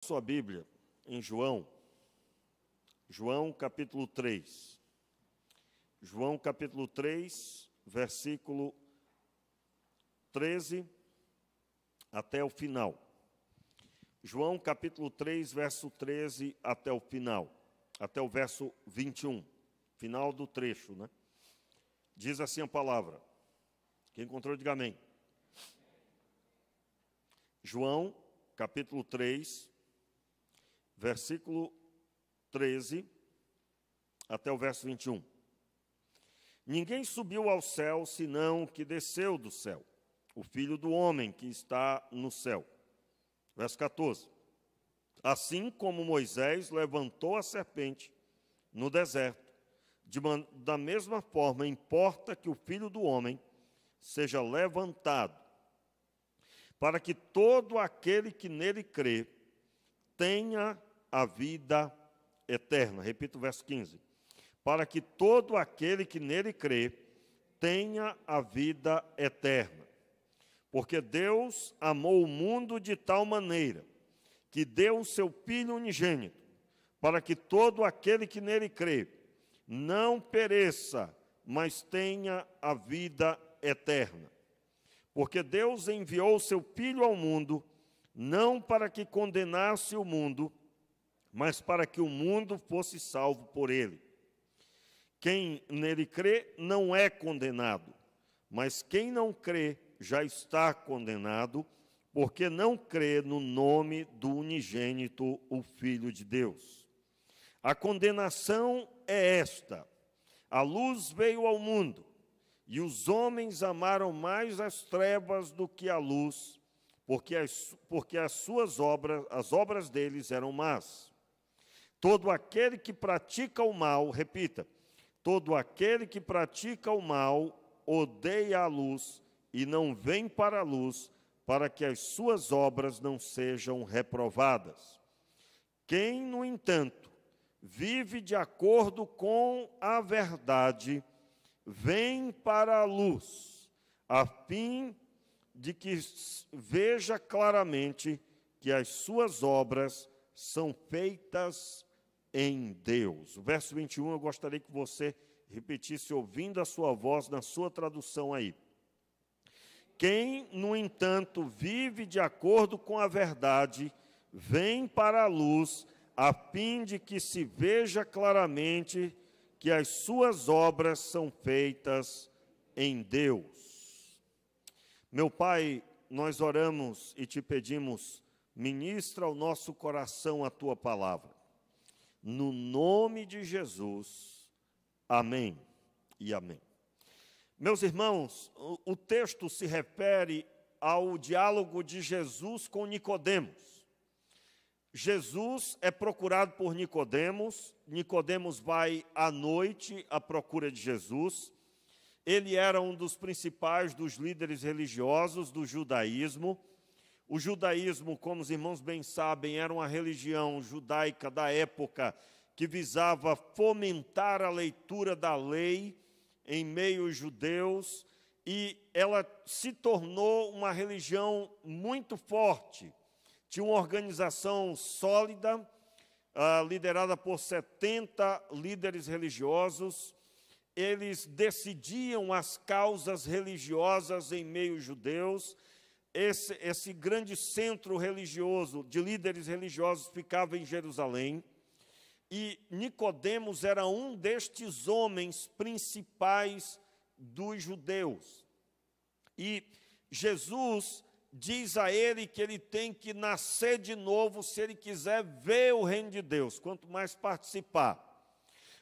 Sua Bíblia em João capítulo 3. João capítulo 3, versículo 13 até o final. João capítulo 3, verso 13 até o final, até o verso 21, final do trecho, né? Diz assim a palavra. Quem encontrou, diga amém. João capítulo 3, versículo 13 até o verso 21. Ninguém subiu ao céu, senão o que desceu do céu, o Filho do homem que está no céu. Verso 14. Assim como Moisés levantou a serpente no deserto, da mesma forma importa que o Filho do homem seja levantado, para que todo aquele que nele crê tenha a vida eterna. Repito o verso 15. Para que todo aquele que nele crê tenha a vida eterna. Porque Deus amou o mundo de tal maneira que deu o seu Filho unigênito, para que todo aquele que nele crê não pereça, mas tenha a vida eterna. Porque Deus enviou o seu Filho ao mundo, não para que condenasse o mundo, mas para que o mundo fosse salvo por ele. Quem nele crê não é condenado, mas quem não crê já está condenado, porque não crê no nome do unigênito, o Filho de Deus. A condenação é esta: a luz veio ao mundo, e os homens amaram mais as trevas do que a luz, porque as obras deles eram más. Todo aquele que pratica o mal, repita, todo aquele que pratica o mal odeia a luz e não vem para a luz, para que as suas obras não sejam reprovadas. Quem, no entanto, vive de acordo com a verdade, vem para a luz, a fim de que veja claramente que as suas obras são feitas em Deus. O verso 21 eu gostaria que você repetisse ouvindo a sua voz na sua tradução aí. Quem, no entanto, vive de acordo com a verdade, vem para a luz, a fim de que se veja claramente que as suas obras são feitas em Deus. Meu Pai, nós oramos e te pedimos, ministra ao nosso coração a tua palavra. No nome de Jesus, amém e amém. Meus irmãos, o texto se refere ao diálogo de Jesus com Nicodemos. Jesus é procurado por Nicodemos. Nicodemos vai à noite à procura de Jesus. Ele era um dos principais dos líderes religiosos do judaísmo. O judaísmo, como os irmãos bem sabem, era uma religião judaica da época que visava fomentar a leitura da lei em meio aos judeus, e ela se tornou uma religião muito forte. Tinha uma organização sólida, liderada por 70 líderes religiosos. Eles decidiam as causas religiosas em meio aos judeus. Esse grande centro religioso, de líderes religiosos, ficava em Jerusalém. E Nicodemos era um destes homens principais dos judeus. E Jesus diz a ele que ele tem que nascer de novo se ele quiser ver o reino de Deus, quanto mais participar.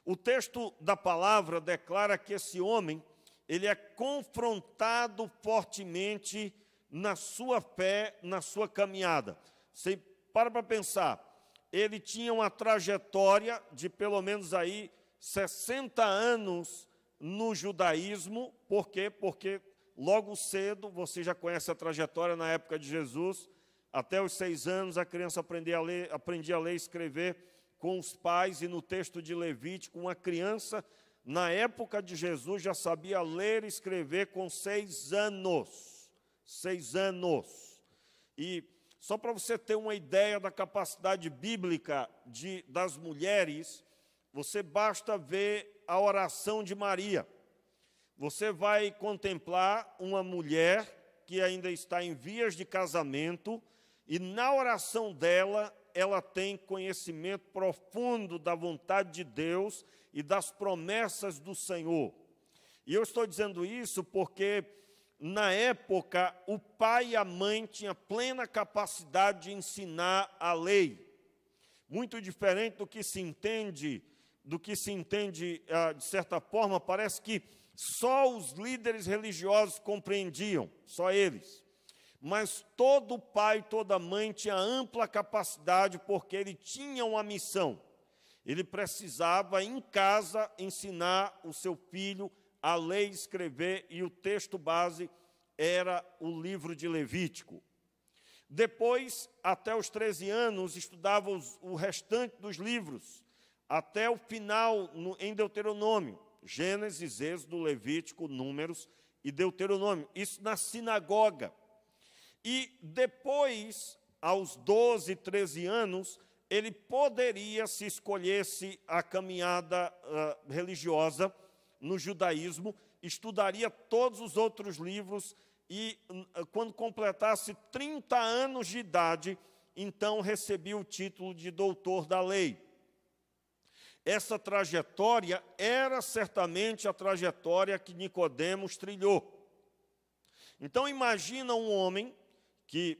O texto da palavra declara que esse homem, ele é confrontado fortemente na sua fé, na sua caminhada. Você para pensar, ele tinha uma trajetória de pelo menos aí 60 anos no judaísmo. Por quê? Porque logo cedo, você já conhece a trajetória na época de Jesus, até os 6 anos a criança aprendia a ler e escrever com os pais, e no texto de Levítico, uma criança, na época de Jesus, já sabia ler e escrever com 6 anos. 6 anos. E Só para você ter uma ideia da capacidade bíblica das mulheres, você basta ver a oração de Maria. Você vai contemplar uma mulher que ainda está em vias de casamento, e na oração dela, ela tem conhecimento profundo da vontade de Deus e das promessas do Senhor. E eu estou dizendo isso porque, na época, o pai e a mãe tinham plena capacidade de ensinar a lei. Muito diferente do que se entende, de certa forma, parece que só os líderes religiosos compreendiam, só eles. Mas todo pai, toda mãe tinha ampla capacidade, porque ele tinha uma missão. Ele precisava, em casa, ensinar o seu filho a ler e escrever, e o texto base era o livro de Levítico. Depois, até os 13 anos, estudava o restante dos livros, até o final, em Deuteronômio, Gênesis, Êxodo, Levítico, Números e Deuteronômio. Isso na sinagoga. E depois, aos 12, 13 anos, ele poderia, se escolhesse a caminhada religiosa no judaísmo, estudaria todos os outros livros e, quando completasse 30 anos de idade, então recebia o título de doutor da lei. Essa trajetória era certamente a trajetória que Nicodemos trilhou. Então, imagina um homem que,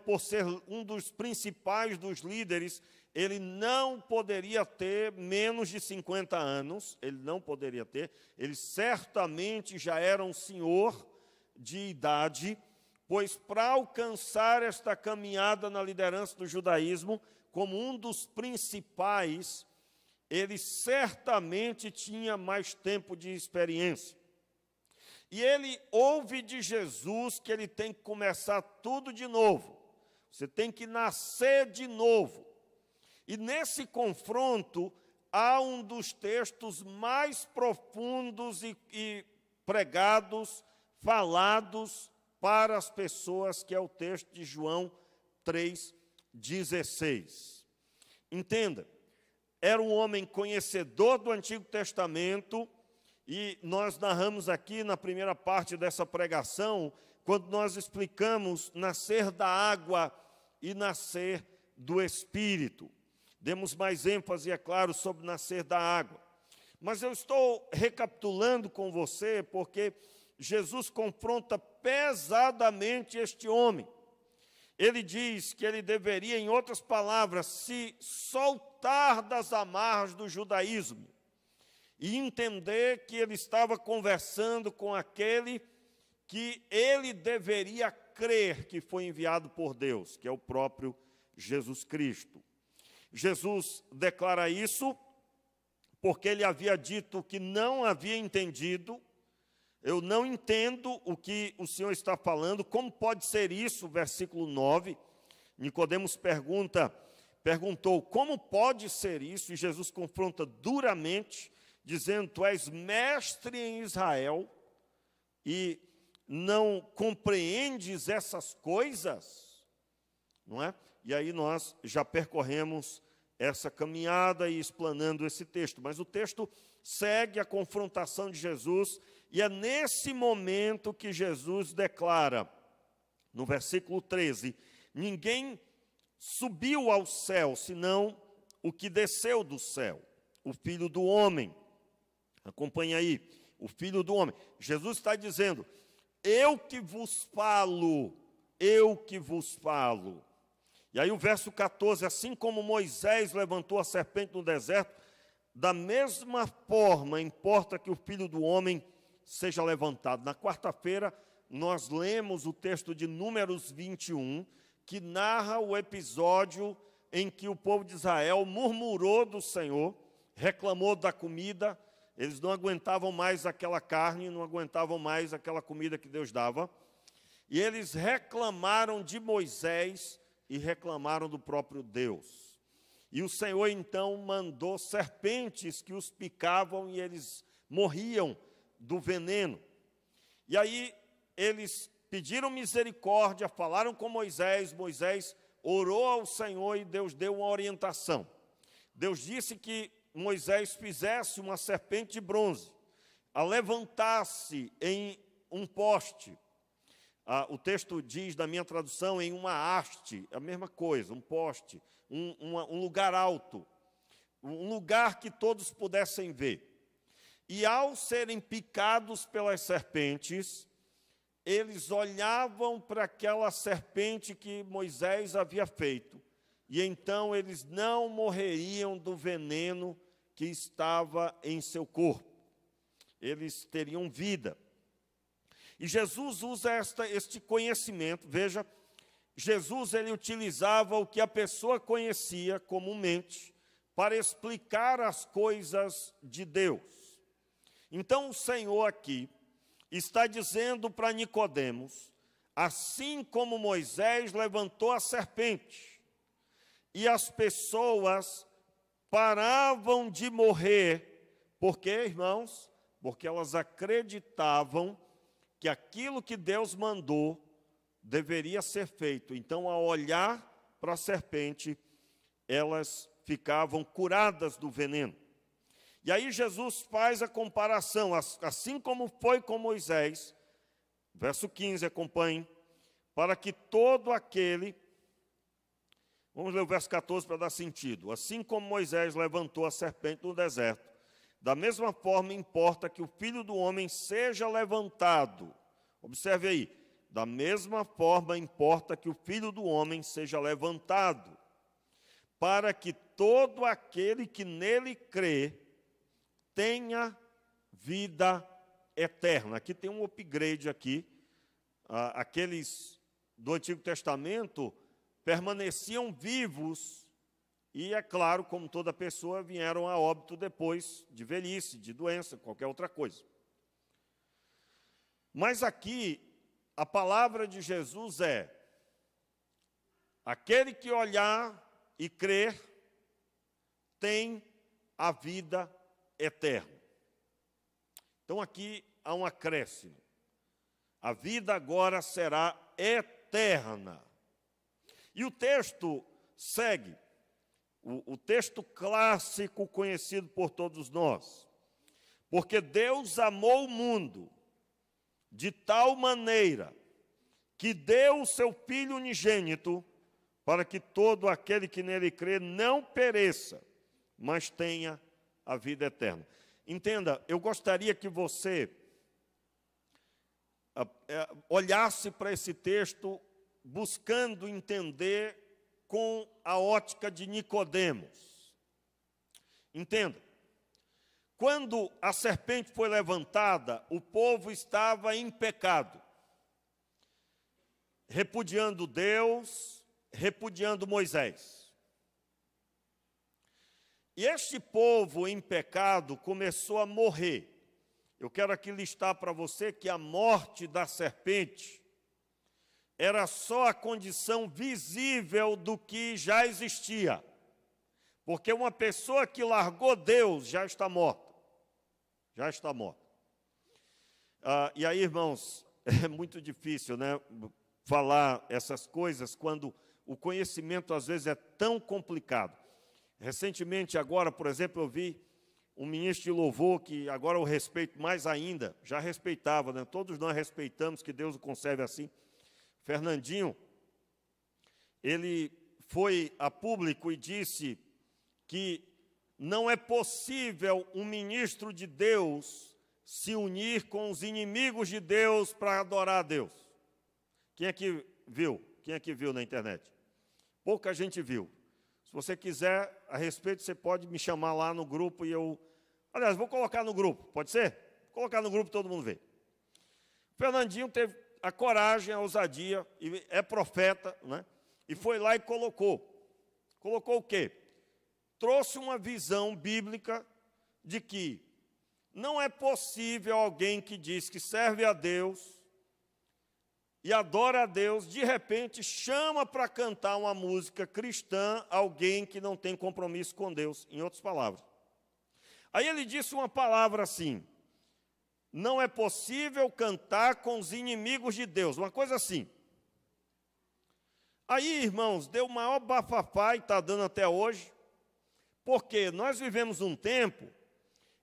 por ser um dos principais dos líderes, ele não poderia ter menos de 50 anos, ele certamente já era um senhor de idade, pois para alcançar esta caminhada na liderança do judaísmo, como um dos principais, ele certamente tinha mais tempo de experiência. E ele ouve de Jesus que ele tem que começar tudo de novo. Você tem que nascer de novo. E nesse confronto, há um dos textos mais profundos e pregados, falados para as pessoas, que é o texto de João 3,16. Entenda, era um homem conhecedor do Antigo Testamento, e nós narramos aqui na primeira parte dessa pregação, quando nós explicamos nascer da água e nascer do Espírito. Demos mais ênfase, é claro, sobre nascer da água. Mas eu estou recapitulando com você, porque Jesus confronta pesadamente este homem. Ele diz que ele deveria, em outras palavras, se soltar das amarras do judaísmo e entender que ele estava conversando com aquele que ele deveria crer que foi enviado por Deus, que é o próprio Jesus Cristo. Jesus declara isso porque ele havia dito que não havia entendido. Eu não entendo o que o Senhor está falando, como pode ser isso? Versículo 9, Nicodemos perguntou, como pode ser isso? E Jesus confronta duramente, dizendo, tu és mestre em Israel e não compreendes essas coisas? Não é? E aí nós já percorremos essa caminhada e explanando esse texto. Mas o texto segue a confrontação de Jesus, e é nesse momento que Jesus declara, no versículo 13, ninguém subiu ao céu, senão o que desceu do céu, o Filho do Homem. Acompanha aí, o Filho do Homem. Jesus está dizendo, eu que vos falo, eu que vos falo. E aí o verso 14, assim como Moisés levantou a serpente no deserto, da mesma forma importa que o Filho do Homem seja levantado. Na quarta-feira, nós lemos o texto de Números 21, que narra o episódio em que o povo de Israel murmurou do Senhor, reclamou da comida, eles não aguentavam mais aquela carne, não aguentavam mais aquela comida que Deus dava, e eles reclamaram de Moisés e reclamaram do próprio Deus. E o Senhor então mandou serpentes que os picavam e eles morriam do veneno. E aí eles pediram misericórdia, falaram com Moisés, Moisés orou ao Senhor e Deus deu uma orientação. Deus disse que Moisés fizesse uma serpente de bronze, a levantasse em um poste. O texto diz, na minha tradução, em uma haste, a mesma coisa, um poste, um lugar alto, um lugar que todos pudessem ver. E ao serem picados pelas serpentes, eles olhavam para aquela serpente que Moisés havia feito, e então eles não morreriam do veneno que estava em seu corpo. Eles teriam vida. E Jesus usa este conhecimento. Veja, Jesus ele utilizava o que a pessoa conhecia comumente para explicar as coisas de Deus. Então o Senhor aqui está dizendo para Nicodemos, assim como Moisés levantou a serpente, e as pessoas paravam de morrer, por quê, irmãos? Porque elas acreditavam que aquilo que Deus mandou deveria ser feito. Então, ao olhar para a serpente, elas ficavam curadas do veneno. E aí Jesus faz a comparação, assim como foi com Moisés, verso 15, acompanhem, para que todo aquele, vamos ler o verso 14 para dar sentido, assim como Moisés levantou a serpente no deserto, da mesma forma importa que o Filho do Homem seja levantado. Observe aí, da mesma forma importa que o Filho do Homem seja levantado, para que todo aquele que nele crê tenha vida eterna. Aqui tem um upgrade aqui. Aqueles do Antigo Testamento permaneciam vivos e, é claro, como toda pessoa, vieram a óbito depois de velhice, de doença, qualquer outra coisa. Mas aqui, a palavra de Jesus é: aquele que olhar e crer tem a vida eterna. Então aqui há um acréscimo. A vida agora será eterna. E o texto segue, o texto clássico conhecido por todos nós. Porque Deus amou o mundo de tal maneira que deu o seu Filho unigênito para que todo aquele que nele crê não pereça, mas tenha a vida eterna. Entenda, eu gostaria que você olhasse para esse texto buscando entender com a ótica de Nicodemos. Entenda, quando a serpente foi levantada, o povo estava em pecado, repudiando Deus, repudiando Moisés. E este povo em pecado começou a morrer. Eu quero aqui listar para você que a morte da serpente era só a condição visível do que já existia. Porque uma pessoa que largou Deus já está morta. Já está morta. E aí, irmãos, é muito difícil, né, falar essas coisas quando o conhecimento às vezes é tão complicado. Recentemente, agora, por exemplo, eu vi um ministro de louvor que agora eu respeito mais ainda, já respeitava, né? Todos nós respeitamos, que Deus o conserve assim. Fernandinho, ele foi a público e disse que não é possível um ministro de Deus se unir com os inimigos de Deus para adorar a Deus. Quem é que viu? Quem é que viu na internet? Pouca gente viu. Se você quiser, a respeito, você pode me chamar lá no grupo e eu... Aliás, vou colocar no grupo, pode ser? Vou colocar no grupo, todo mundo vê. O Fernandinho teve a coragem, a ousadia, e é profeta, né? E foi lá e colocou. Colocou o quê? Trouxe uma visão bíblica de que não é possível alguém que diz que serve a Deus e adora a Deus, de repente chama para cantar uma música cristã alguém que não tem compromisso com Deus, em outras palavras. Aí ele disse uma palavra assim: não é possível cantar com os inimigos de Deus, uma coisa assim. Aí, irmãos, deu o maior bafafá e está dando até hoje, porque nós vivemos um tempo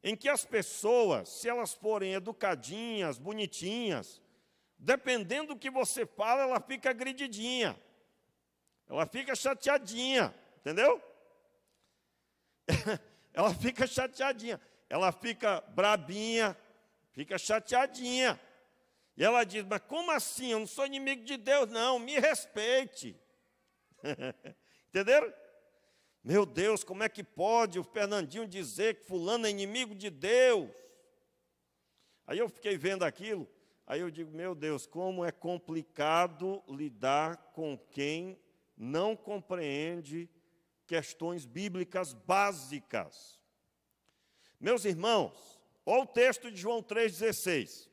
em que as pessoas, se elas forem educadinhas, bonitinhas, dependendo do que você fala, ela fica agredidinha, ela fica chateadinha, entendeu? Ela fica chateadinha, ela fica brabinha, fica chateadinha. E ela diz, mas como assim? Eu não sou inimigo de Deus, não, me respeite. Entenderam? Meu Deus, como é que pode o Fernandinho dizer que fulano é inimigo de Deus? Aí eu fiquei vendo aquilo, aí eu digo, meu Deus, como é complicado lidar com quem não compreende questões bíblicas básicas. Meus irmãos, olha o texto de João 3,16.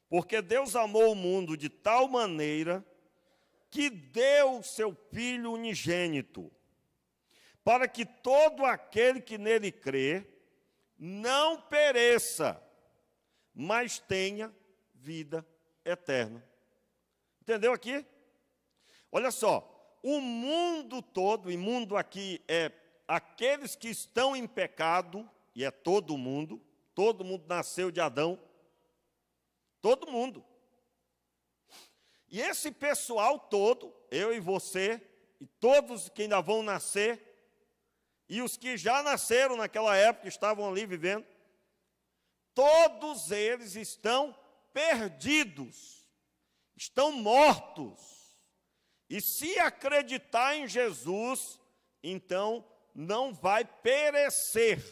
Porque Deus amou o mundo de tal maneira que deu o seu Filho unigênito, para que todo aquele que nele crê não pereça, mas tenha vida eterna. Entendeu aqui? Olha só, o mundo todo, e mundo aqui é aqueles que estão em pecado, e é todo mundo nasceu de Adão, todo mundo. E esse pessoal todo, eu e você, e todos que ainda vão nascer, e os que já nasceram naquela época, estavam ali vivendo, todos eles estão perdidos, estão mortos. E se acreditar em Jesus, então não vai perecer.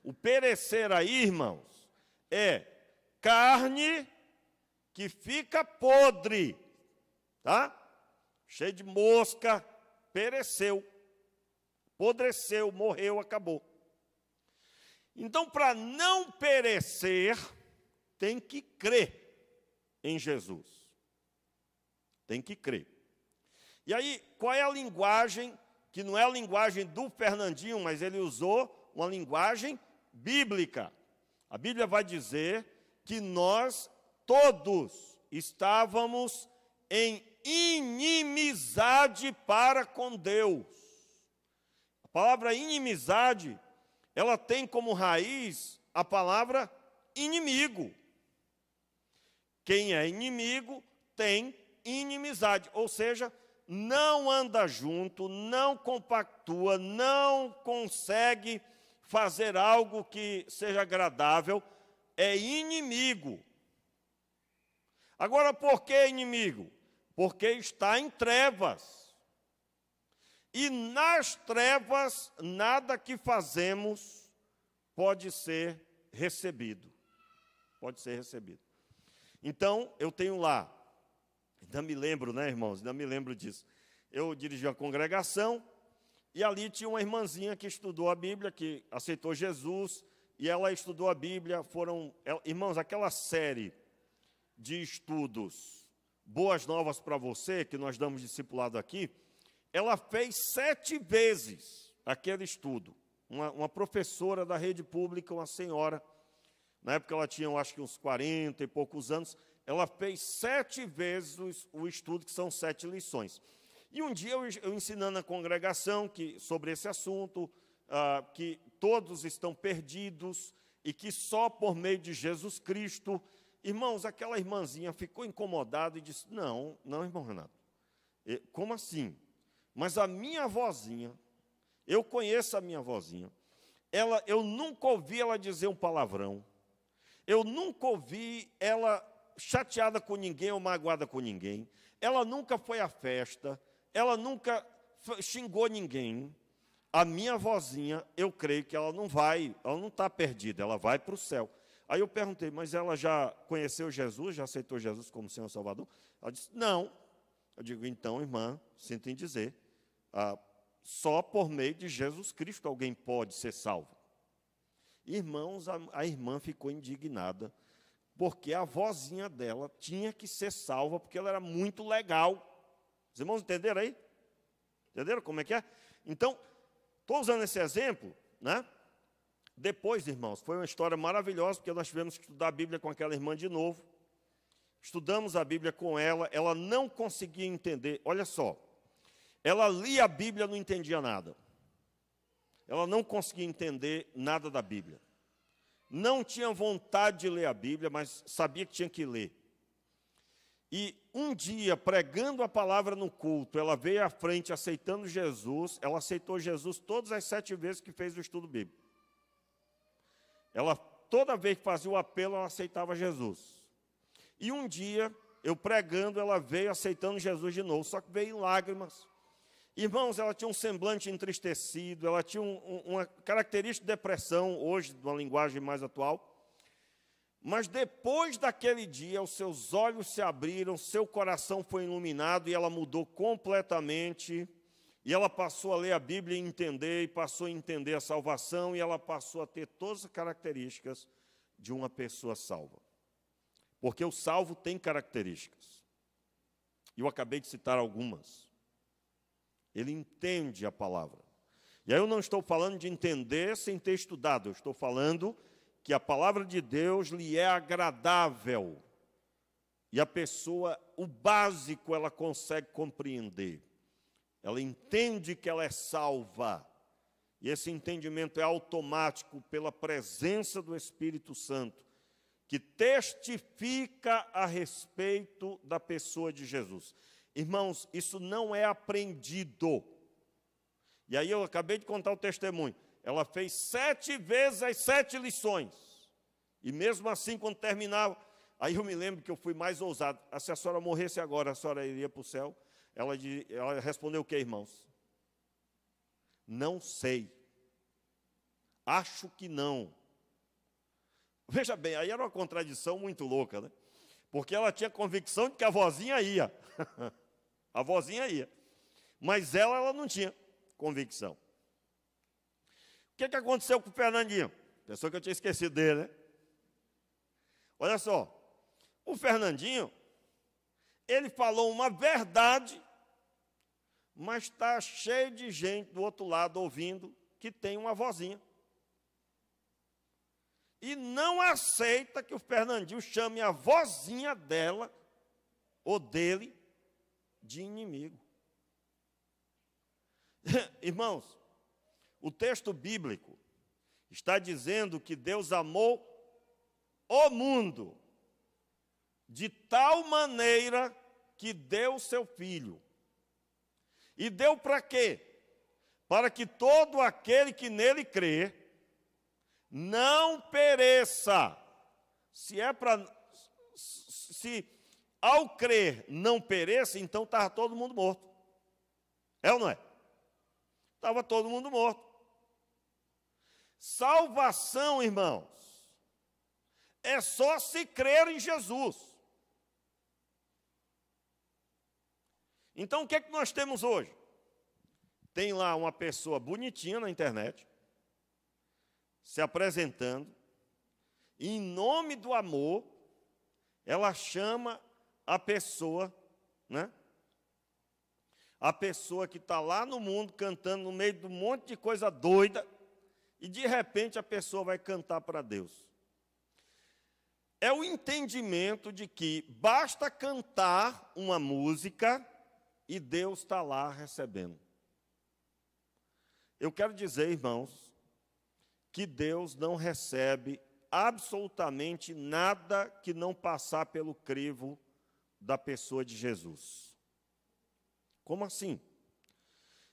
O perecer aí, irmãos, é carne que fica podre, tá? Cheio de mosca, pereceu, apodreceu, morreu, acabou. Então, para não perecer, tem que crer em Jesus. Tem que crer. E aí, qual é a linguagem, que não é a linguagem do Fernandinho, mas ele usou uma linguagem bíblica. A Bíblia vai dizer que nós todos estávamos em inimizade para com Deus. A palavra inimizade, ela tem como raiz a palavra inimigo. Quem é inimigo tem inimizade, ou seja, não anda junto, não compactua, não consegue fazer algo que seja agradável, é inimigo. Agora, por que inimigo? Porque está em trevas. E nas trevas, nada que fazemos pode ser recebido. Pode ser recebido. Então, eu tenho lá, ainda me lembro, né, irmãos? Ainda me lembro disso. Eu dirigi uma congregação e ali tinha uma irmãzinha que estudou a Bíblia, que aceitou Jesus, e ela estudou a Bíblia. Irmãos, aquela série de estudos Boas Novas para Você, que nós damos discipulado aqui, ela fez 7 vezes aquele estudo. Uma professora da rede pública, uma senhora, na época ela tinha, eu acho que uns 40 e poucos anos, ela fez 7 vezes o estudo, que são 7 lições. E um dia eu ensinando na congregação sobre esse assunto, que todos estão perdidos e que só por meio de Jesus Cristo. Irmãos, aquela irmãzinha ficou incomodada e disse, não, irmão Renato, como assim? Mas a minha avózinha, eu conheço a minha avózinha, eu nunca ouvi ela dizer um palavrão, eu nunca ouvi ela chateada com ninguém ou magoada com ninguém, ela nunca foi à festa, ela nunca xingou ninguém. A minha avózinha, eu creio que ela não está perdida, ela vai para o céu. Aí eu perguntei, mas ela já conheceu Jesus, já aceitou Jesus como Senhor e Salvador? Ela disse, não. Eu digo, então, irmã, sinto em dizer, só por meio de Jesus Cristo alguém pode ser salvo. Irmãos, a irmã ficou indignada, porque a vozinha dela tinha que ser salva, porque ela era muito legal. Os irmãos entenderam aí? Entenderam como é que é? Então, estou usando esse exemplo, né? Depois, irmãos, foi uma história maravilhosa, porque nós tivemos que estudar a Bíblia com aquela irmã de novo. estudamos a Bíblia com ela, ela não conseguia entender. Olha só, ela lia a Bíblia e não entendia nada. Ela não conseguia entender nada da Bíblia. Não tinha vontade de ler a Bíblia, mas sabia que tinha que ler. E um dia, pregando a palavra no culto, ela veio à frente aceitando Jesus. Ela aceitou Jesus todas as 7 vezes que fez o estudo bíblico. Ela, toda vez que fazia o apelo, ela aceitava Jesus. E um dia, eu pregando, ela veio aceitando Jesus de novo, só que veio em lágrimas. Irmãos, ela tinha um semblante entristecido, ela tinha uma característica de depressão, hoje, de uma linguagem mais atual. Mas depois daquele dia, os seus olhos se abriram, seu coração foi iluminado e ela mudou completamente. E ela passou a ler a Bíblia e entender, e passou a entender a salvação, e ela passou a ter todas as características de uma pessoa salva. Porque o salvo tem características. E eu acabei de citar algumas. Ele entende a palavra. E aí eu não estou falando de entender sem ter estudado, eu estou falando que a palavra de Deus lhe é agradável. E a pessoa, o básico, ela consegue compreender. Ela entende que ela é salva. E esse entendimento é automático pela presença do Espírito Santo, que testifica a respeito da pessoa de Jesus. Irmãos, isso não é aprendido. E aí eu acabei de contar o testemunho. Ela fez 7 vezes as 7 lições. E mesmo assim, quando terminava, aí eu me lembro que eu fui mais ousado. Se a senhora morresse agora, a senhora iria para o céu? Ela respondeu o que, irmãos? Não sei. Acho que não. Veja bem, aí era uma contradição muito louca, né? Porque ela tinha convicção de que a vozinha ia. A vozinha ia. Mas ela não tinha convicção. O que aconteceu com o Fernandinho? Pensou que eu tinha esquecido dele, né? Olha só. O Fernandinho, ele falou uma verdade, mas está cheio de gente do outro lado ouvindo que tem uma vozinha. E não aceita que o Fernandinho chame a vozinha dela ou dele de inimigo. Irmãos, o texto bíblico está dizendo que Deus amou o mundo de tal maneira que deu o seu Filho. E deu para quê? Para que todo aquele que nele crê não pereça. Se ao crer não pereça, então estava todo mundo morto. É ou não é? Estava todo mundo morto. Salvação, irmãos, é só se crer em Jesus. Então, o que é que nós temos hoje? Tem lá uma pessoa bonitinha na internet, se apresentando, e em nome do amor, ela chama a pessoa, né? A pessoa que está lá no mundo cantando no meio de um monte de coisa doida, e de repente a pessoa vai cantar para Deus. É o entendimento de que basta cantar uma música e Deus está lá recebendo. Eu quero dizer, irmãos, que Deus não recebe absolutamente nada que não passar pelo crivo da pessoa de Jesus. Como assim?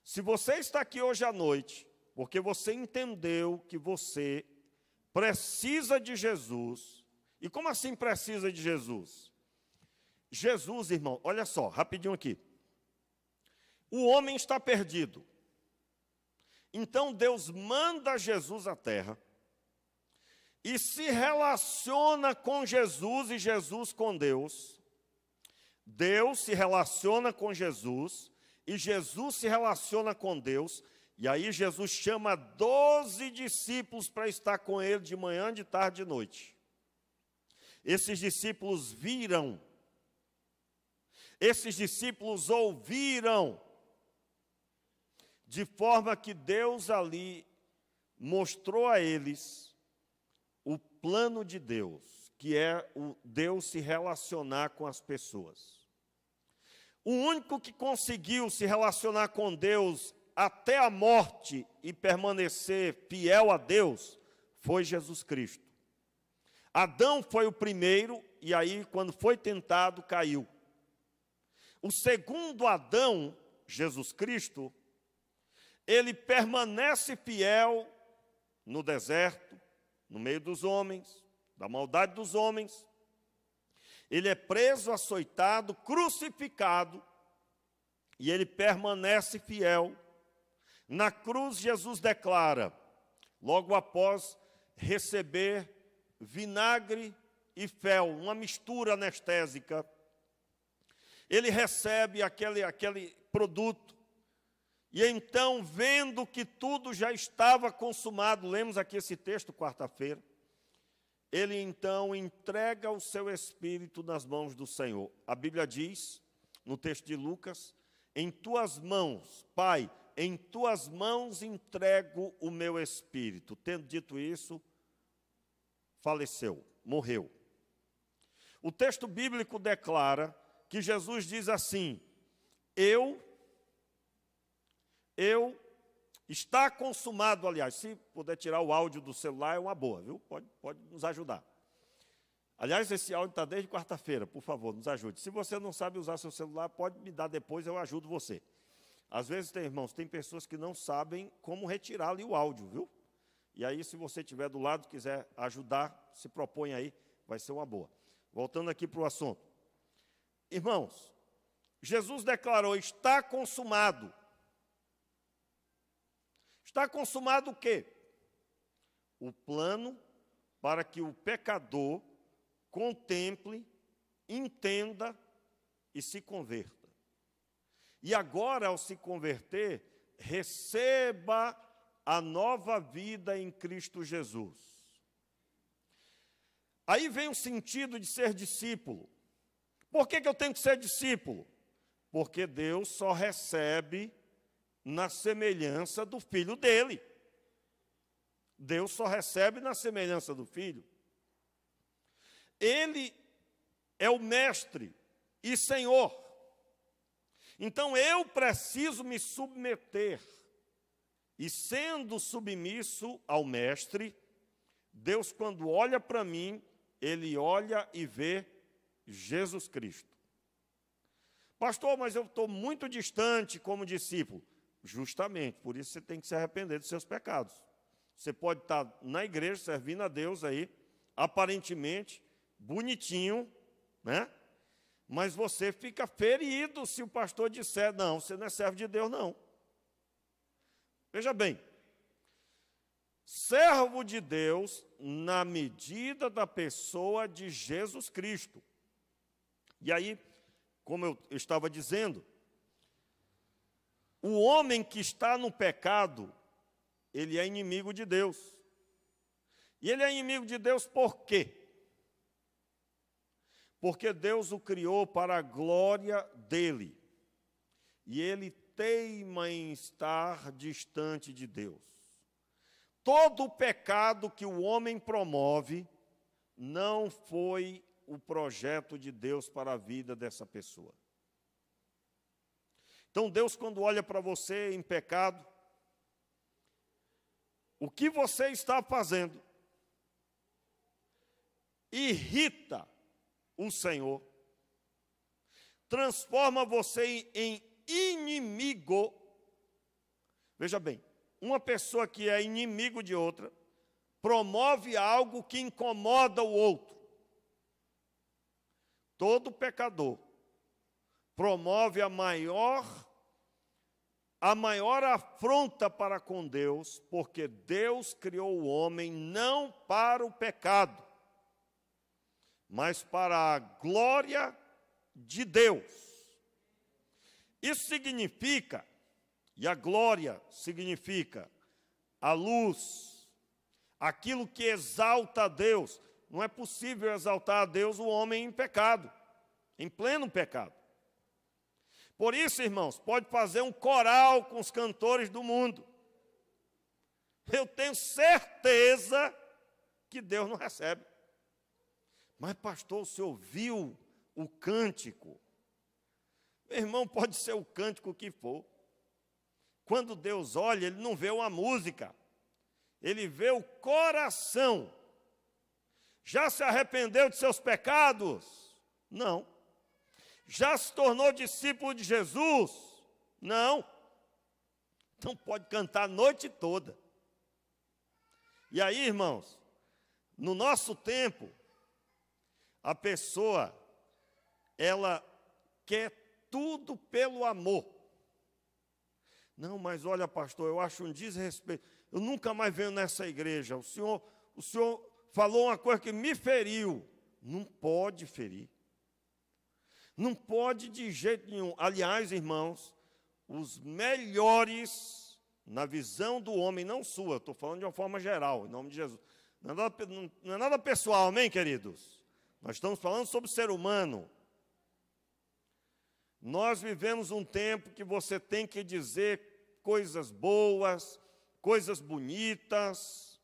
Se você está aqui hoje à noite, porque você entendeu que você precisa de Jesus, e como assim precisa de Jesus? Jesus, irmão, olha só, rapidinho aqui. O homem está perdido. Então Deus manda Jesus à terra e se relaciona com Jesus e Jesus com Deus. Deus se relaciona com Jesus e Jesus se relaciona com Deus. E aí Jesus chama 12 discípulos para estar com ele de manhã, de tarde e de noite. Esses discípulos viram, esses discípulos ouviram, de forma que Deus ali mostrou a eles o plano de Deus, que é o Deus se relacionar com as pessoas. O único que conseguiu se relacionar com Deus até a morte e permanecer fiel a Deus foi Jesus Cristo. Adão foi o primeiro, e aí, quando foi tentado, caiu. O segundo Adão, Jesus Cristo, ele permanece fiel no deserto, no meio dos homens, da maldade dos homens. Ele é preso, açoitado, crucificado, e ele permanece fiel. Na cruz, Jesus declara, logo após receber vinagre e fel, uma mistura anestésica, ele recebe aquele produto, e então, vendo que tudo já estava consumado, lemos aqui esse texto quarta-feira, ele então entrega o seu espírito nas mãos do Senhor. A Bíblia diz, no texto de Lucas, em tuas mãos, Pai, em tuas mãos entrego o meu espírito. Tendo dito isso, faleceu, morreu. O texto bíblico declara que Jesus diz assim, está consumado, aliás, se puder tirar o áudio do celular é uma boa, viu? Pode nos ajudar. Aliás, esse áudio está desde quarta-feira, por favor, nos ajude. Se você não sabe usar seu celular, pode me dar depois, eu ajudo você. Às vezes, irmãos, tem pessoas que não sabem como retirar ali o áudio, viu? E aí, se você estiver do lado, quiser ajudar, se propõe aí, vai ser uma boa. Voltando aqui para o assunto. Irmãos, Jesus declarou, está consumado. Está consumado o quê? O plano para que o pecador contemple, entenda e se converta. E agora, ao se converter, receba a nova vida em Cristo Jesus. Aí vem o sentido de ser discípulo. Por que eu tenho que ser discípulo? Porque Deus só recebe na semelhança do Filho dele. Deus só recebe na semelhança do Filho. Ele é o Mestre e Senhor. Então eu preciso me submeter. E sendo submisso ao Mestre, Deus, quando olha para mim, Ele olha e vê Jesus Cristo. Pastor, mas eu estou muito distante como discípulo. Justamente, por isso você tem que se arrepender dos seus pecados. Você pode estar na igreja, servindo a Deus aí, aparentemente, bonitinho, né? Mas você fica ferido se o pastor disser, não, você não é servo de Deus, não. Veja bem, servo de Deus na medida da pessoa de Jesus Cristo. E aí, como eu estava dizendo, o homem que está no pecado, ele é inimigo de Deus. E ele é inimigo de Deus por quê? Porque Deus o criou para a glória dele. E ele teima em estar distante de Deus. Todo o pecado que o homem promove não foi o projeto de Deus para a vida dessa pessoa. Então, Deus, quando olha para você em pecado, o que você está fazendo irrita o Senhor, transforma você em inimigo. Veja bem, uma pessoa que é inimigo de outra, promove algo que incomoda o outro. Todo pecador promove a maior afronta para com Deus, porque Deus criou o homem não para o pecado, mas para a glória de Deus. Isso significa, e a glória significa a luz, aquilo que exalta a Deus. Não é possível exaltar a Deus o homem em pecado, em pleno pecado. Por isso, irmãos, pode fazer um coral com os cantores do mundo. Eu tenho certeza que Deus não recebe. Mas, pastor, o senhor viu o cântico? Meu irmão, pode ser o cântico que for. Quando Deus olha, Ele não vê uma música. Ele vê o coração. Já se arrependeu de seus pecados? Não. Já se tornou discípulo de Jesus? Não. Então pode cantar a noite toda. E aí, irmãos, no nosso tempo, a pessoa, ela quer tudo pelo amor. Não, mas olha, pastor, eu acho um desrespeito. Eu nunca mais venho nessa igreja. O senhor falou uma coisa que me feriu. Não pode ferir. Não pode de jeito nenhum. Aliás, irmãos, os melhores, na visão do homem, não sua, estou falando de uma forma geral, em nome de Jesus. Não é nada pessoal, amém, queridos? Nós estamos falando sobre o ser humano. Nós vivemos um tempo que você tem que dizer coisas boas, coisas bonitas.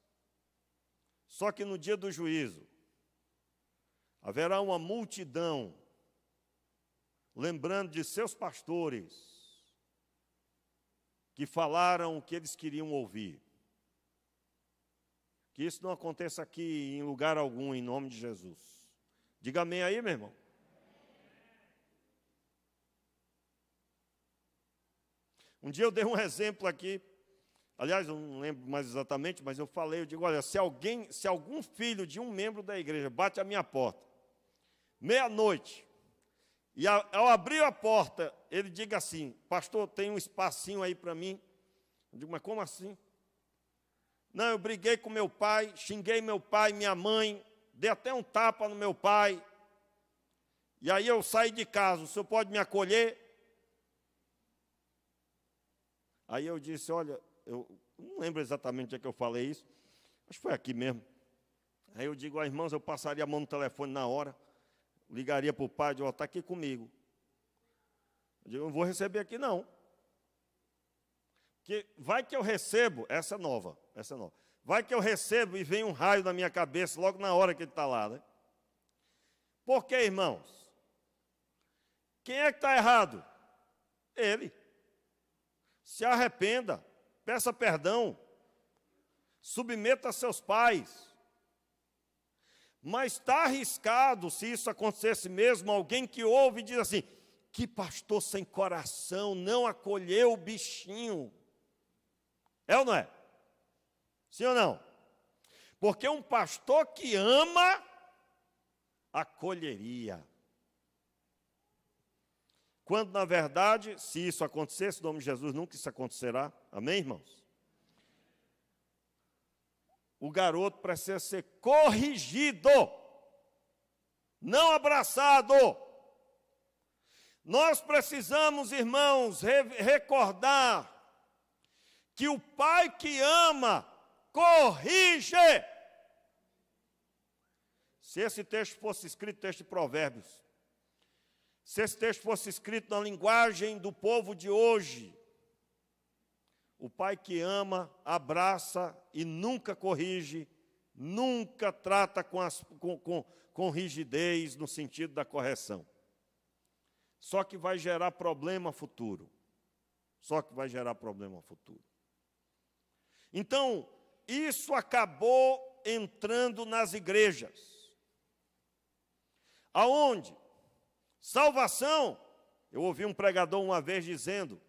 Só que no dia do juízo, haverá uma multidão, lembrando de seus pastores, que falaram o que eles queriam ouvir. Que isso não aconteça aqui em lugar algum, em nome de Jesus. Diga amém aí, meu irmão. Um dia eu dei um exemplo aqui, aliás, eu não lembro mais exatamente, mas eu falei, eu digo, olha, se algum filho de um membro da igreja bate à minha porta, meia-noite, e ao abrir a porta, ele diga assim, pastor, tem um espacinho aí para mim. Eu digo, mas como assim? Não, eu briguei com meu pai, xinguei meu pai, minha mãe, dei até um tapa no meu pai, e aí eu saí de casa, o senhor pode me acolher? Aí eu disse, olha, eu não lembro exatamente onde é que eu falei isso, acho que foi aqui mesmo. Aí eu digo, irmãos, eu passaria a mão no telefone na hora, ligaria para o pai, digo, está aqui comigo. Eu digo, não vou receber aqui não. Porque vai que eu recebo, essa é nova. Vai que eu recebo e vem um raio na minha cabeça logo na hora que ele está lá, né? Por quê, irmãos? Quem é que está errado? Ele. Se arrependa, peça perdão, submeta a seus pais. Mas está arriscado, se isso acontecesse mesmo, alguém que ouve e diz assim, que pastor sem coração, não acolheu o bichinho. É ou não é? Sim ou não? Porque um pastor que ama, acolheria. Quando, na verdade, se isso acontecesse, em nome de Jesus, nunca isso acontecerá. Amém, irmãos? O garoto precisa ser corrigido, não abraçado. Nós precisamos, irmãos, recordar que o pai que ama, corrige. Se esse texto fosse escrito, texto de Provérbios, se esse texto fosse escrito na linguagem do povo de hoje, o pai que ama, abraça e nunca corrige, nunca trata com rigidez no sentido da correção. Só que vai gerar problema futuro. Então, isso acabou entrando nas igrejas. Aonde? Salvação. Eu ouvi um pregador uma vez dizendo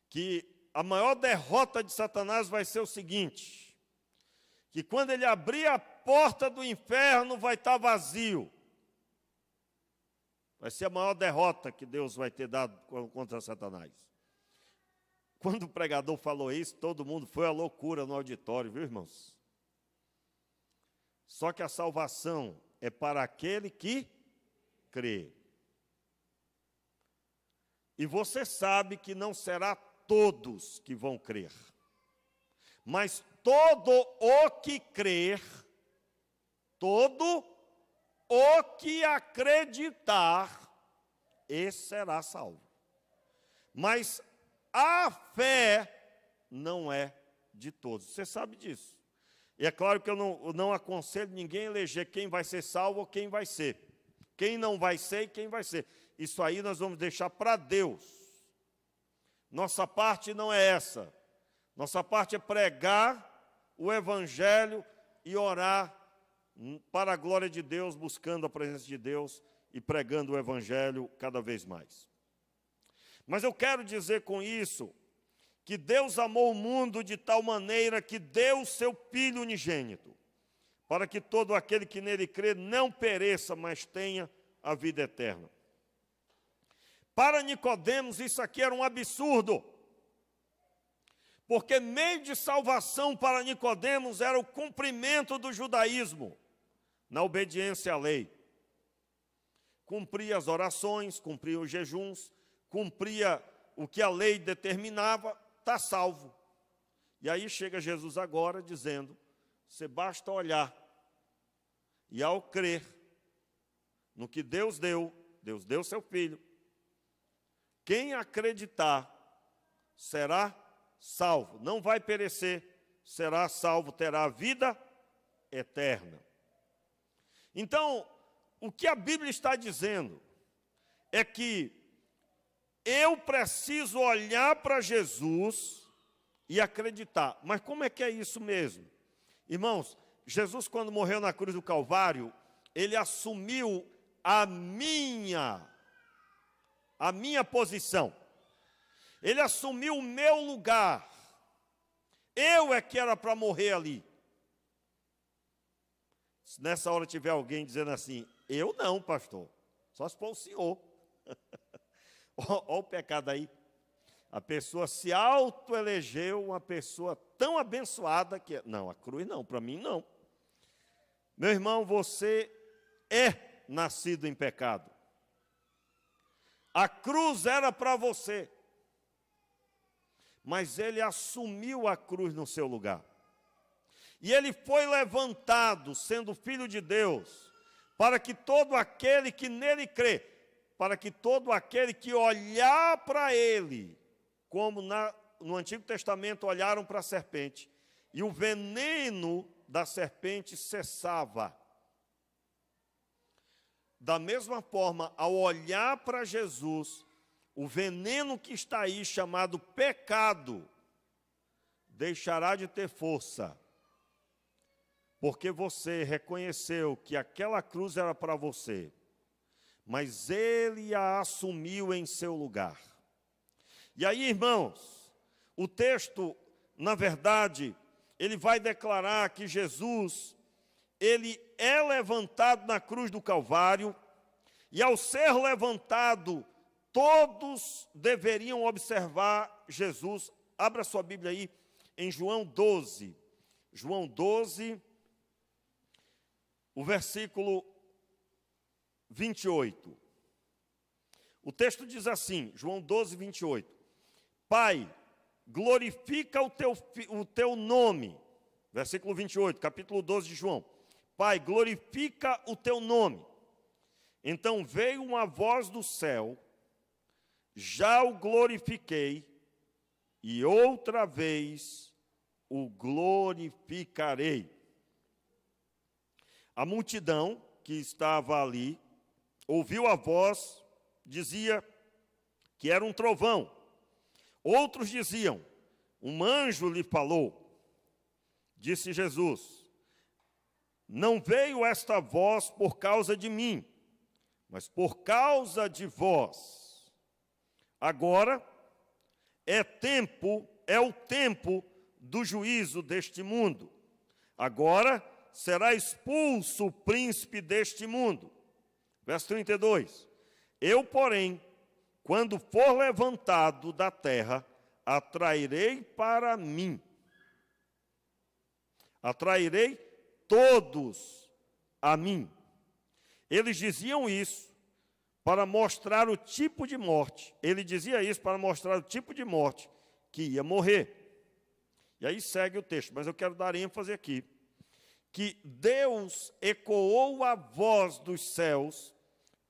que a maior derrota de Satanás vai ser o seguinte, que quando ele abrir a porta do inferno vai estar vazio. Vai ser a maior derrota que Deus vai ter dado contra Satanás. Quando o pregador falou isso, todo mundo foi à loucura no auditório, viu, irmãos? Só que a salvação é para aquele que crê. E você sabe que não será todos que vão crer. Mas todo o que crer, todo o que acreditar, esse será salvo. Mas a fé não é de todos. Você sabe disso. E é claro que eu não aconselho ninguém a eleger quem vai ser salvo ou quem vai ser. Quem não vai ser e quem vai ser. Isso aí nós vamos deixar para Deus. Nossa parte não é essa. Nossa parte é pregar o Evangelho e orar para a glória de Deus, buscando a presença de Deus e pregando o Evangelho cada vez mais. Mas eu quero dizer com isso que Deus amou o mundo de tal maneira que deu o seu Filho unigênito, para que todo aquele que nele crê não pereça, mas tenha a vida eterna. Para Nicodemos, isso aqui era um absurdo, porque meio de salvação para Nicodemos era o cumprimento do judaísmo, na obediência à lei. Cumpria as orações, cumpria os jejuns, cumpria o que a lei determinava, está salvo. E aí chega Jesus agora dizendo, você basta olhar, e ao crer no que Deus deu seu Filho, quem acreditar será salvo, não vai perecer, será salvo, terá a vida eterna. Então, o que a Bíblia está dizendo é que eu preciso olhar para Jesus e acreditar. Mas como é que é isso mesmo? Irmãos, Jesus, quando morreu na cruz do Calvário, ele assumiu a minha posição. Ele assumiu o meu lugar. Eu é que era para morrer ali. Se nessa hora tiver alguém dizendo assim, eu não, pastor, só se for o senhor. Olha o pecado aí. A pessoa se autoelegeu uma pessoa tão abençoada que... Não, a cruz não, para mim não. Meu irmão, você é nascido em pecado. A cruz era para você. Mas ele assumiu a cruz no seu lugar. E ele foi levantado, sendo filho de Deus, para que todo aquele que nele crê, para que todo aquele que olhar para ele, como no Antigo Testamento olharam para a serpente, e o veneno da serpente cessava. Da mesma forma, ao olhar para Jesus, o veneno que está aí, chamado pecado, deixará de ter força, porque você reconheceu que aquela cruz era para você, mas ele a assumiu em seu lugar. E aí, irmãos, o texto, na verdade, ele vai declarar que Jesus, ele é levantado na cruz do Calvário, e ao ser levantado, todos deveriam observar Jesus. Abra sua Bíblia aí em João 12. João 12, o versículo 28. O texto diz assim, João 12, 28. Pai, glorifica o teu nome. Versículo 28, capítulo 12 de João. Pai, glorifica o teu nome. Então veio uma voz do céu, já o glorifiquei, e outra vez o glorificarei. A multidão que estava ali ouviu a voz, dizia que era um trovão. Outros diziam, um anjo lhe falou. Disse Jesus, não veio esta voz por causa de mim, mas por causa de vós. Agora é o tempo do juízo deste mundo. Agora será expulso o príncipe deste mundo. Verso 32. Eu, porém, quando for levantado da terra, atrairei para mim. Atrairei todos a mim. Eles diziam isso para mostrar o tipo de morte. Ele dizia isso para mostrar o tipo de morte que ia morrer. E aí segue o texto, mas eu quero dar ênfase aqui, que Deus ecoou a voz dos céus,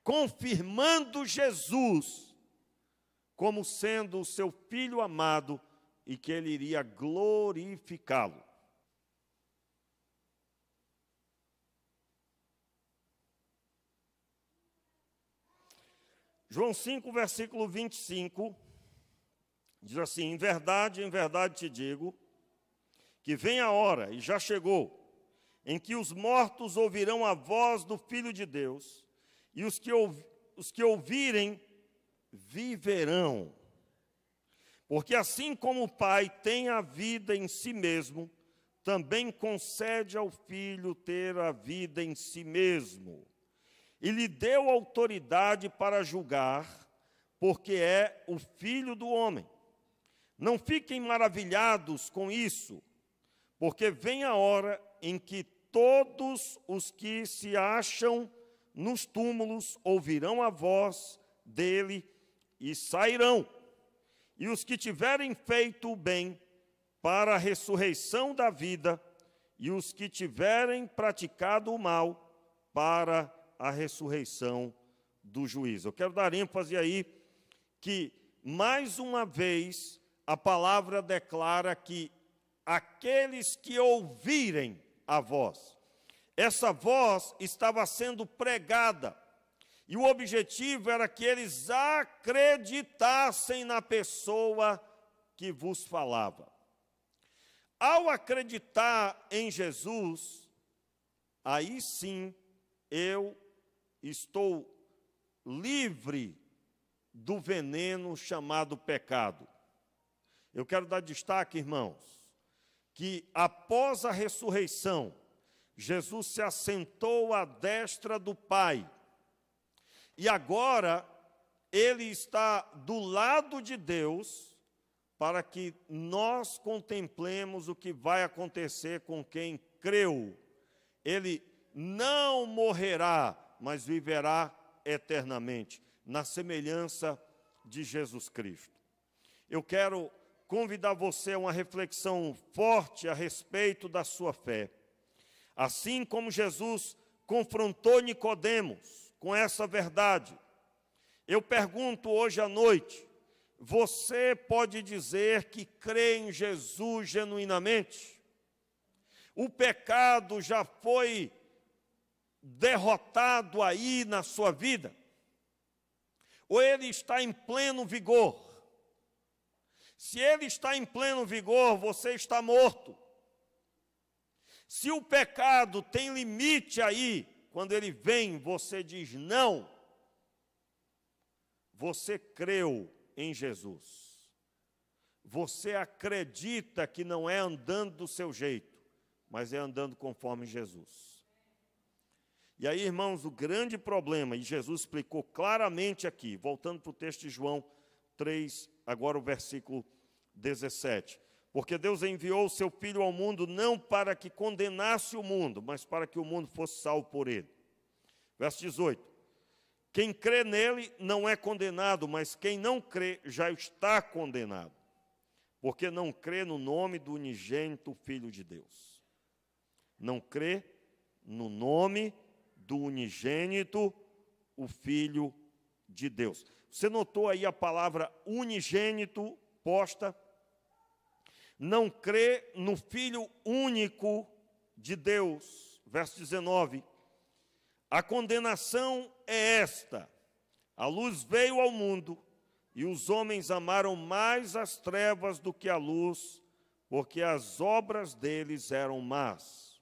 confirmando Jesus como sendo o seu Filho amado e que ele iria glorificá-lo. João 5, versículo 25, diz assim: em verdade te digo, que vem a hora, e já chegou, em que os mortos ouvirão a voz do Filho de Deus, e os que ouvirem viverão. Porque assim como o Pai tem a vida em si mesmo, também concede ao Filho ter a vida em si mesmo. E lhe deu autoridade para julgar, porque é o Filho do homem. Não fiquem maravilhados com isso, porque vem a hora em que todos os que se acham nos túmulos ouvirão a voz dele e sairão. E os que tiverem feito o bem para a ressurreição da vida, e os que tiverem praticado o mal para a ressurreição do juízo. Eu quero dar ênfase aí que, mais uma vez, a palavra declara que aqueles que ouvirem a voz, essa voz estava sendo pregada, e o objetivo era que eles acreditassem na pessoa que vos falava. Ao acreditar em Jesus, aí sim eu estou livre do veneno chamado pecado. Eu quero dar destaque, irmãos, que após a ressurreição, Jesus se assentou à destra do Pai. E agora, Ele está do lado de Deus para que nós contemplemos o que vai acontecer com quem creu. Ele não morrerá, mas viverá eternamente, na semelhança de Jesus Cristo. Eu quero convidar você a uma reflexão forte a respeito da sua fé. Assim como Jesus confrontou Nicodemos com essa verdade, eu pergunto hoje à noite: você pode dizer que crê em Jesus genuinamente? O pecado já foi derrotado aí na sua vida? Ou ele está em pleno vigor? Se ele está em pleno vigor, você está morto. Se o pecado tem limite aí, quando ele vem, você diz não. Você creu em Jesus. Você acredita que não é andando do seu jeito, mas é andando conforme Jesus. E aí, irmãos, o grande problema, e Jesus explicou claramente aqui, voltando para o texto de João 3, agora o versículo 17. Porque Deus enviou o seu Filho ao mundo não para que condenasse o mundo, mas para que o mundo fosse salvo por ele. Verso 18. Quem crê nele não é condenado, mas quem não crê já está condenado, porque não crê no nome do unigênito Filho de Deus. Não crê no nome do unigênito, o Filho de Deus. Você notou aí a palavra unigênito posta? Não crê no Filho único de Deus. Verso 19. A condenação é esta: a luz veio ao mundo, e os homens amaram mais as trevas do que a luz, porque as obras deles eram más.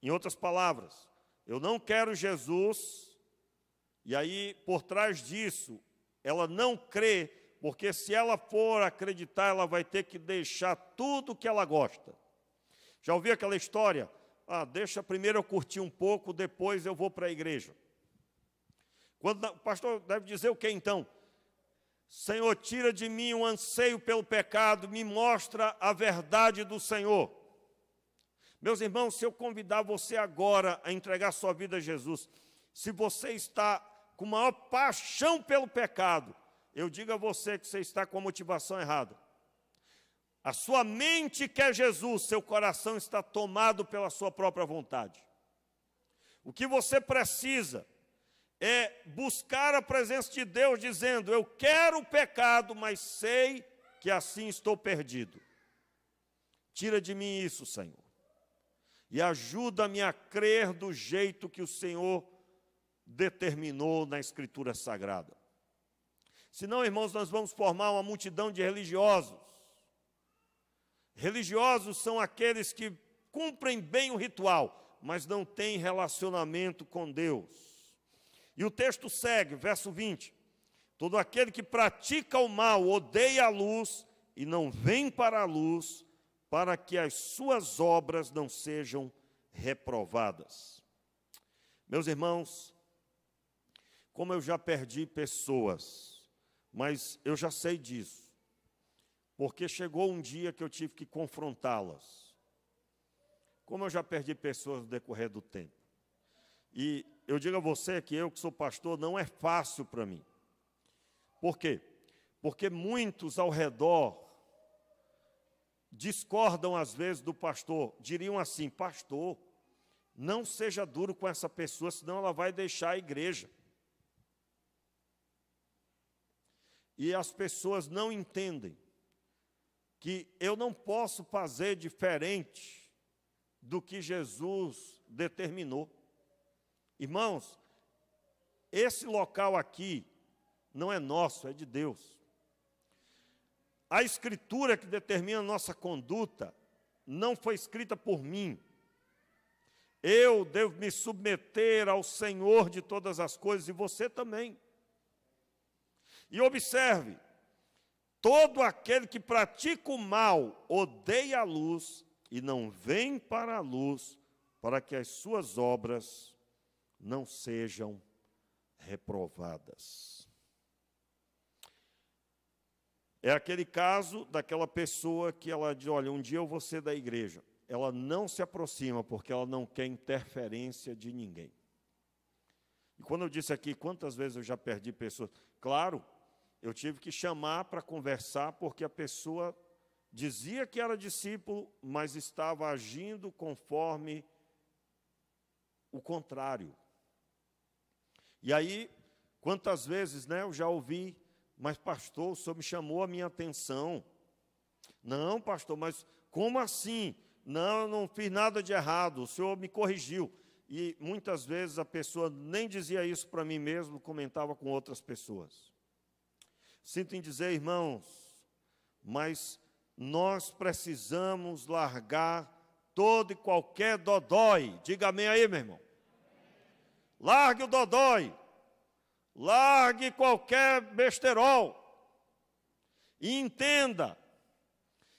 Em outras palavras, eu não quero Jesus, e aí, por trás disso, ela não crê, porque se ela for acreditar, ela vai ter que deixar tudo que ela gosta. Já ouviu aquela história? Deixa primeiro eu curtir um pouco, depois eu vou para a igreja. O pastor deve dizer o que então? Senhor, tira de mim o anseio pelo pecado, me mostra a verdade do Senhor. Meus irmãos, se eu convidar você agora a entregar sua vida a Jesus, se você está com maior paixão pelo pecado, eu digo a você que você está com a motivação errada. A sua mente quer Jesus, seu coração está tomado pela sua própria vontade. O que você precisa é buscar a presença de Deus, dizendo: eu quero o pecado, mas sei que assim estou perdido. Tira de mim isso, Senhor, e ajuda-me a crer do jeito que o Senhor determinou na Escritura Sagrada. Senão, irmãos, nós vamos formar uma multidão de religiosos. Religiosos são aqueles que cumprem bem o ritual, mas não têm relacionamento com Deus. E o texto segue, verso 20. Todo aquele que pratica o mal odeia a luz e não vem para a luz, para que as suas obras não sejam reprovadas. Meus irmãos, como eu já perdi pessoas, mas eu já sei disso, porque chegou um dia que eu tive que confrontá-las. Como eu já perdi pessoas no decorrer do tempo. E eu digo a você que eu, que sou pastor, não é fácil para mim. Por quê? Porque muitos ao redor discordam às vezes do pastor, diriam assim: pastor, não seja duro com essa pessoa, senão ela vai deixar a igreja. E as pessoas não entendem que eu não posso fazer diferente do que Jesus determinou. Irmãos, esse local aqui não é nosso, é de Deus. A escritura que determina a nossa conduta não foi escrita por mim. Eu devo me submeter ao Senhor de todas as coisas, e você também. E observe, todo aquele que pratica o mal odeia a luz e não vem para a luz, para que as suas obras não sejam reprovadas. É aquele caso daquela pessoa que ela diz: olha, um dia eu vou ser da igreja. Ela não se aproxima porque ela não quer interferência de ninguém. E quando eu disse aqui, quantas vezes eu já perdi pessoas? Claro, eu tive que chamar para conversar, porque a pessoa dizia que era discípulo, mas estava agindo conforme o contrário. E aí, quantas vezes, eu já ouvi: mas pastor, o senhor me chamou a minha atenção. Não, pastor, mas como assim? Não, eu não fiz nada de errado, o senhor me corrigiu. E muitas vezes a pessoa nem dizia isso para mim mesmo, comentava com outras pessoas. Sinto em dizer, irmãos, mas nós precisamos largar todo e qualquer dodói. Diga amém aí, meu irmão. Largue o dodói. Largue qualquer besterol. E entenda,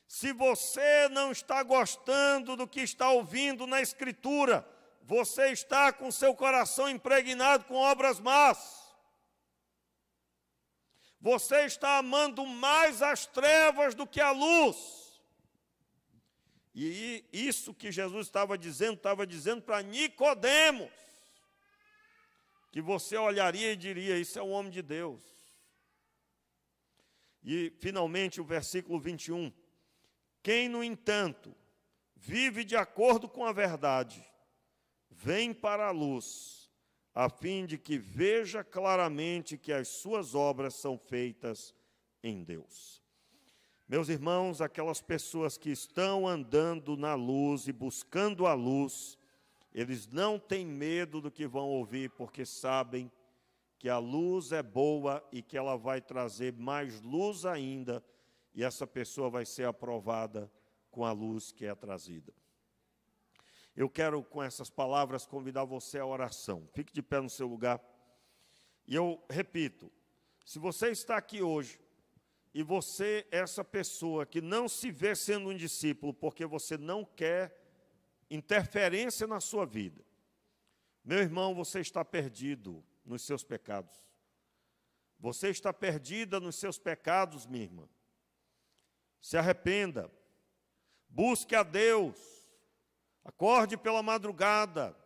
se você não está gostando do que está ouvindo na Escritura, você está com seu coração impregnado com obras más. Você está amando mais as trevas do que a luz. E isso que Jesus estava dizendo para Nicodemos, que você olharia e diria: isso é um homem de Deus. E, finalmente, o versículo 21. Quem, no entanto, vive de acordo com a verdade, vem para a luz, a fim de que veja claramente que as suas obras são feitas em Deus. Meus irmãos, aquelas pessoas que estão andando na luz e buscando a luz, eles não têm medo do que vão ouvir, porque sabem que a luz é boa e que ela vai trazer mais luz ainda, e essa pessoa vai ser aprovada com a luz que é trazida. Eu quero, com essas palavras, convidar você à oração. Fique de pé no seu lugar. E eu repito, se você está aqui hoje, e você é essa pessoa que não se vê sendo um discípulo, porque você não quer interferência na sua vida, meu irmão, você está perdido nos seus pecados. Você está perdida nos seus pecados, minha irmã. Se arrependa, busque a Deus, acorde pela madrugada,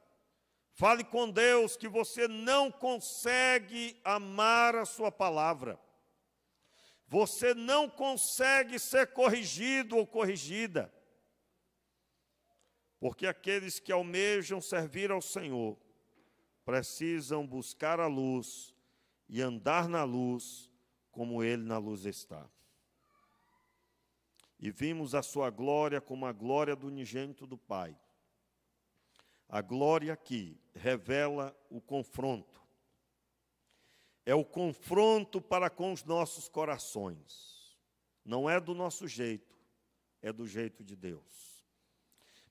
fale com Deus que você não consegue amar a sua palavra. Você não consegue ser corrigido ou corrigida. Porque aqueles que almejam servir ao Senhor precisam buscar a luz e andar na luz como Ele na luz está. E vimos a sua glória como a glória do unigênito do Pai. A glória que revela o confronto. é o confronto para com os nossos corações. Não é do nosso jeito, é do jeito de Deus.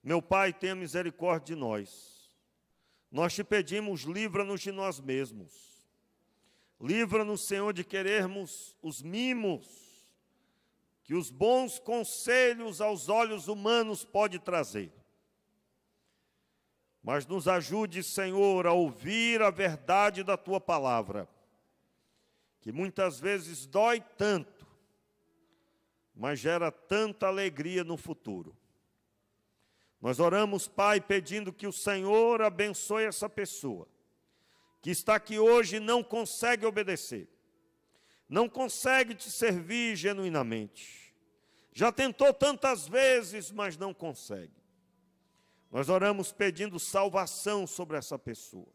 Meu Pai, tenha misericórdia de nós. Nós te pedimos, livra-nos de nós mesmos. Livra-nos, Senhor, de querermos os mimos que os bons conselhos aos olhos humanos pode trazer. Mas nos ajude, Senhor, a ouvir a verdade da Tua palavra, que muitas vezes dói tanto, mas gera tanta alegria no futuro. Nós oramos, Pai, pedindo que o Senhor abençoe essa pessoa, que está aqui hoje e não consegue obedecer, não consegue te servir genuinamente. Já tentou tantas vezes, mas não consegue. Nós oramos pedindo salvação sobre essa pessoa.